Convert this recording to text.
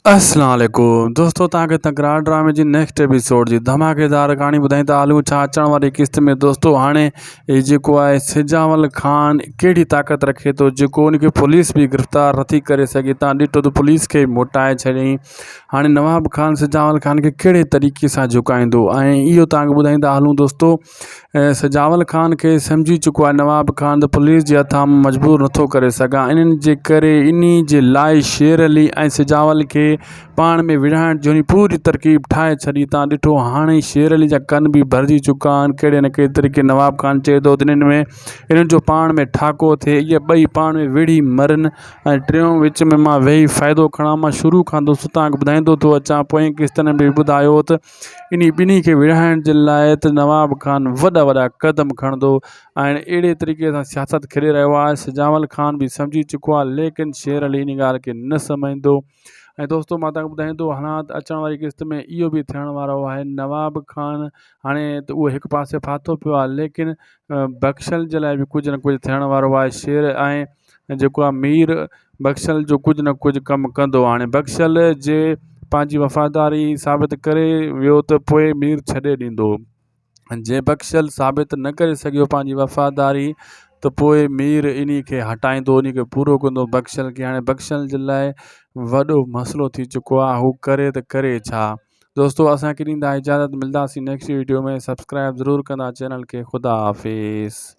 अस्सलाम वालेकुम दोस्तों, तव्हांखे तकरार ड्रामे जी नेक्स्ट एपिसोड जी धमाकेदार कहानी ॿुधाई त हलूं छा अचण वारी किस्त में। दोस्तों हाणे जेको आहे सिजावल ख़ान कहिड़ी ताक़त रखे थो, जेको उनखे पुलिस बि गिरफ़्तार नथी करे सघे। तव्हां ॾिठो त पुलिस खे मोटाए छॾियईं। हाणे नवाब ख़ान सिजावल ख़ान खे कहिड़े तरीक़े सां झुकाईंदो, ऐं इहो तव्हांखे ॿुधाईंदा हलूं दोस्तों। सिजावल ख़ान खे सम्झी चुको आहे नवाब ख़ान त पुलिस जे हथां मजबूर नथो करे सघां। इन्हनि जे करे इन जे लाइ शेर अली ऐं सिजावल खे पाण में विढ़ाइण जो पूरी तरकीब ठाहे छॾी। तव्हां ॾिठो हाणे शेर अली जा कन भी भरिजी चुका आहिनि। कहिड़े न कहिड़े तरीक़े नवाब ख़ान चए थो त इन्हनि जो पाण में ठाको थिए, इहे ॿई पाण में विढ़ी मरनि ऐं टियों विच में मां वेही फ़ाइदो खणां। मां शुरू खां दोस्तों तव्हांखे ॿुधाईंदो थो अचां। पोइ किस्तनि में बि ॿुधायो त इन ॿिन्ही खे विढ़ाइण जे लाइ त नवाब ख़ान वॾा वॾा क़दम खणंदो ऐं अहिड़े तरीक़े सां सियासत खेॾे रहियो आहे। सिजावल ख़ान बि सम्झी चुको आहे, लेकिन शेर अली इन ॻाल्हि खे न सम्झंदो। ऐं दोस्तों मां तव्हांखे ॿुधाईंदो हलां त अचण वारी किस्त में इहो बि थियण वारो आहे। नवाब ख़ान हाणे त उहो हिकु पासे फाथो पियो आहे, लेकिन बख़्शल जे लाइ बि कुझु न कुझु थियण वारो आहे। शेर ऐं जेको आहे मीर बख़्शल जो कुझु न कुझु कमु कंदो। हाणे बख़्शल जे पंहिंजी वफ़ादारी साबित करे वियो त पोइ मीर छॾे ॾींदो। जे बख़्शल साबित न करे सघियो पंहिंजी वफ़ादारी त पोइ मीर इन खे हटाईंदो, उन खे पूरो कंदो बख़्शल खे। हाणे बख़्शल जे लाइ वॾो मसइलो थी चुको आहे, हू करे त करे छा। दोस्तों असांखे ॾींदा इजाज़त, मिलंदासीं नेक्स्ट वीडियो में। सब्सक्राइब ज़रूरु कंदा चैनल खे। ख़ुदा हाफ़िज़।